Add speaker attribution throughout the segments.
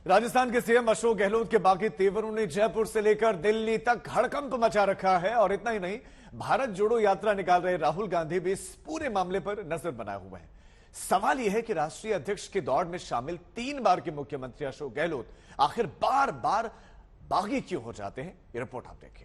Speaker 1: राजस्थान के सीएम अशोक गहलोत के बागी तेवरों ने जयपुर से लेकर दिल्ली तक हड़कंप मचा रखा है। और इतना ही नहीं, भारत जोड़ो यात्रा निकाल रहे राहुल गांधी भी इस पूरे मामले पर नजर बनाए हुए हैं। सवाल यह है कि राष्ट्रीय अध्यक्ष की दौड़ में शामिल 3 बार के मुख्यमंत्री अशोक गहलोत आखिर बार बार बागी क्यों हो जाते हैं। ये रिपोर्ट आप देखिए।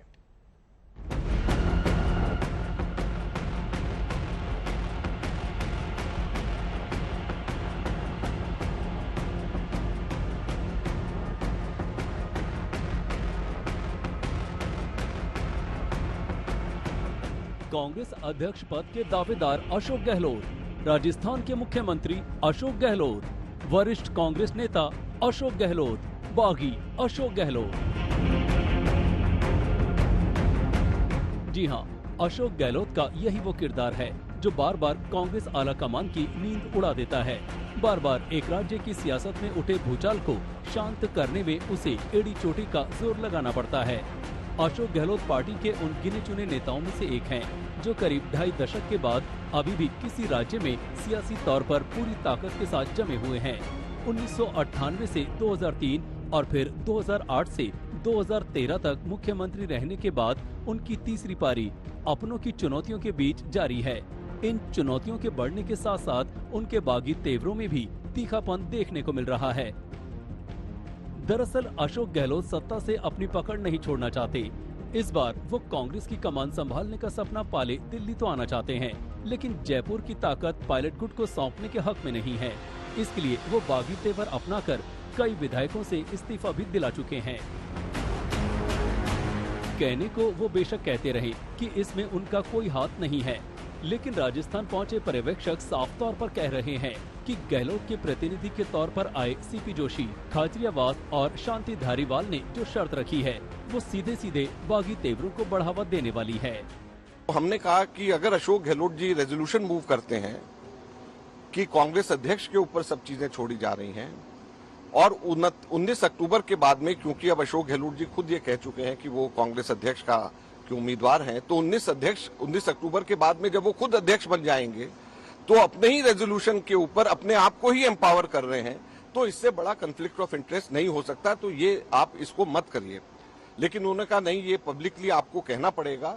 Speaker 2: कांग्रेस अध्यक्ष पद के दावेदार अशोक गहलोत, राजस्थान के मुख्यमंत्री अशोक गहलोत, वरिष्ठ कांग्रेस नेता अशोक गहलोत, बागी अशोक गहलोत। जी हां, अशोक गहलोत का यही वो किरदार है जो बार बार कांग्रेस आलाकमान की नींद उड़ा देता है। बार बार एक राज्य की सियासत में उठे भूचाल को शांत करने में उसे एड़ी चोटी का जोर लगाना पड़ता है। अशोक गहलोत पार्टी के उन गिने चुने नेताओं में से एक हैं, जो करीब 2.5 दशक के बाद अभी भी किसी राज्य में सियासी तौर पर पूरी ताकत के साथ जमे हुए हैं। 1998 से 2003 और फिर 2008 से 2013 तक मुख्यमंत्री रहने के बाद उनकी तीसरी पारी अपनों की चुनौतियों के बीच जारी है। इन चुनौतियों के बढ़ने के साथ साथ उनके बागी तेवरों में भी तीखापन देखने को मिल रहा है। दरअसल अशोक गहलोत सत्ता से अपनी पकड़ नहीं छोड़ना चाहते। इस बार वो कांग्रेस की कमान संभालने का सपना पाले दिल्ली तो आना चाहते हैं, लेकिन जयपुर की ताकत पायलट गुट को सौंपने के हक में नहीं है। इसके लिए वो बागी तेवर अपनाकर कई विधायकों से इस्तीफा भी दिला चुके हैं। कहने को वो बेशक कहते रहे कि इसमें उनका कोई हाथ नहीं है, लेकिन राजस्थान पहुंचे पर्यवेक्षक साफ तौर पर कह रहे हैं कि गहलोत के प्रतिनिधि के तौर पर आए सीपी जोशी, खाचरियावास और शांति धारीवाल ने जो शर्त रखी है वो सीधे सीधे बागी तेवरों को बढ़ावा देने वाली है।
Speaker 3: हमने कहा कि अगर अशोक गहलोत जी रेजोल्यूशन मूव करते हैं कि कांग्रेस अध्यक्ष के ऊपर सब चीजें छोड़ी जा रही हैं और 19 अक्टूबर के बाद में, क्योंकि अब अशोक गहलोत जी खुद ये कह चुके हैं कि वो कांग्रेस अध्यक्ष का उम्मीदवार हैं, तो 19 अक्टूबर के बाद में जब वो खुद अध्यक्ष बन जाएंगे तो अपने ही रेजोल्यूशन के ऊपर अपने आप को ही एम्पावर कर रहे हैं, तो इससे बड़ा कॉन्फ्लिक्ट ऑफ इंटरेस्ट नहीं हो सकता। तो ये आप इसको मत करिए। लेकिन उन्होंने कहा नहीं, ये पब्लिकली आपको कहना पड़ेगा।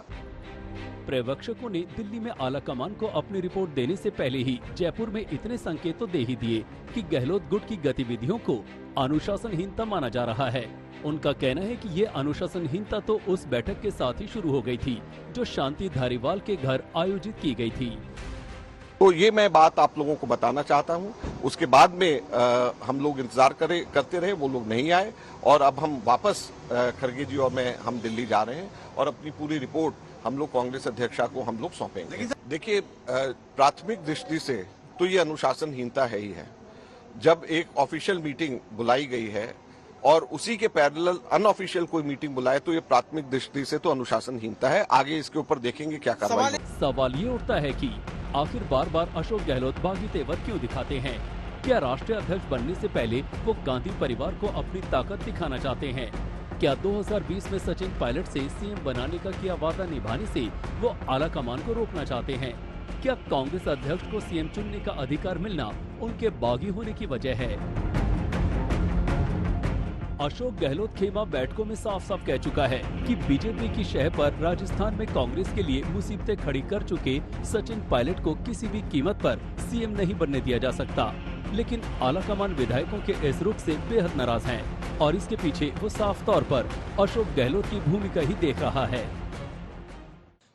Speaker 2: पर्यवेक्षकों ने दिल्ली में आला कमान को अपनी रिपोर्ट देने से पहले ही जयपुर में इतने संकेत तो दे ही दिए कि गहलोत गुट की गतिविधियों को अनुशासनहीनता माना जा रहा है। उनका कहना है कि ये अनुशासनहीनता तो उस बैठक के साथ ही शुरू हो गई थी जो शांति धारीवाल के घर आयोजित की गई थी।
Speaker 3: तो ये मैं बात आप लोगों को बताना चाहता हूँ। उसके बाद में हम लोग इंतजार करते रहे, वो लोग नहीं आए और अब हम वापस खड़गे जी और मैं हम दिल्ली जा रहे हैं और अपनी पूरी रिपोर्ट हम लोग कांग्रेस अध्यक्षा को हम लोग सौंपेंगे। देखिए, प्राथमिक दृष्टि से तो ये अनुशासनहीनता है ही है। जब एक ऑफिशियल मीटिंग बुलाई गई है और उसी के पैरेलल अनऑफिशियल कोई मीटिंग बुलाए तो ये प्राथमिक दृष्टि से तो अनुशासनहीनता है। आगे इसके ऊपर देखेंगे क्या कार्रवाई।
Speaker 2: सवाल ये उठता है कि आखिर बार बार अशोक गहलोत बागी तेवर क्यों दिखाते हैं? क्या राष्ट्रीय अध्यक्ष बनने से पहले वो गांधी परिवार को अपनी ताकत दिखाना चाहते हैं? क्या 2020 में सचिन पायलट से सीएम बनाने का किया वादा निभाने से वो आला कमान को रोकना चाहते हैं? क्या कांग्रेस अध्यक्ष को सीएम चुनने का अधिकार मिलना उनके बागी होने की वजह है? अशोक गहलोत खेमा बैठकों में साफ साफ कह चुका है कि बीजेपी की शह पर राजस्थान में कांग्रेस के लिए मुसीबतें खड़ी कर चुके सचिन पायलट को किसी भी कीमत पर सीएम नहीं बनने दिया जा सकता। लेकिन आलाकमान विधायकों के इस रुख से बेहद नाराज हैं और इसके पीछे वो साफ तौर पर अशोक गहलोत की भूमिका ही देख रहा है।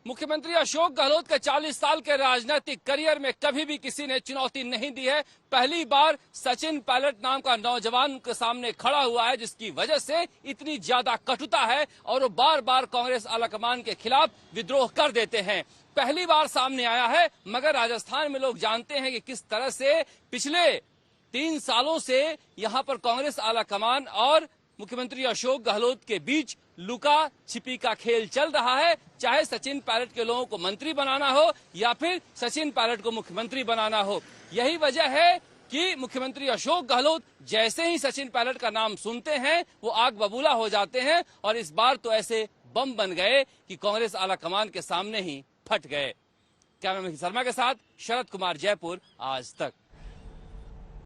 Speaker 4: मुख्यमंत्री अशोक गहलोत के 40 साल के राजनीतिक करियर में कभी भी किसी ने चुनौती नहीं दी है। पहली बार सचिन पायलट नाम का नौजवान के सामने खड़ा हुआ है, जिसकी वजह से इतनी ज्यादा कटुता है और वो बार बार कांग्रेस आलाकमान के खिलाफ विद्रोह कर देते हैं। पहली बार सामने आया है, मगर राजस्थान में लोग जानते हैं कि किस तरह से पिछले 3 सालों से यहाँ पर कांग्रेस आलाकमान और मुख्यमंत्री अशोक गहलोत के बीच लुका छिपी का खेल चल रहा है। चाहे सचिन पायलट के लोगों को मंत्री बनाना हो या फिर सचिन पायलट को मुख्यमंत्री बनाना हो। यही वजह है कि मुख्यमंत्री अशोक गहलोत जैसे ही सचिन पायलट का नाम सुनते हैं वो आग बबूला हो जाते हैं और इस बार तो ऐसे बम बन गए कि कांग्रेस आलाकमान के सामने ही फट गए। कैमरामैन शर्मा के साथ शरद कुमार, जयपुर, आज तक।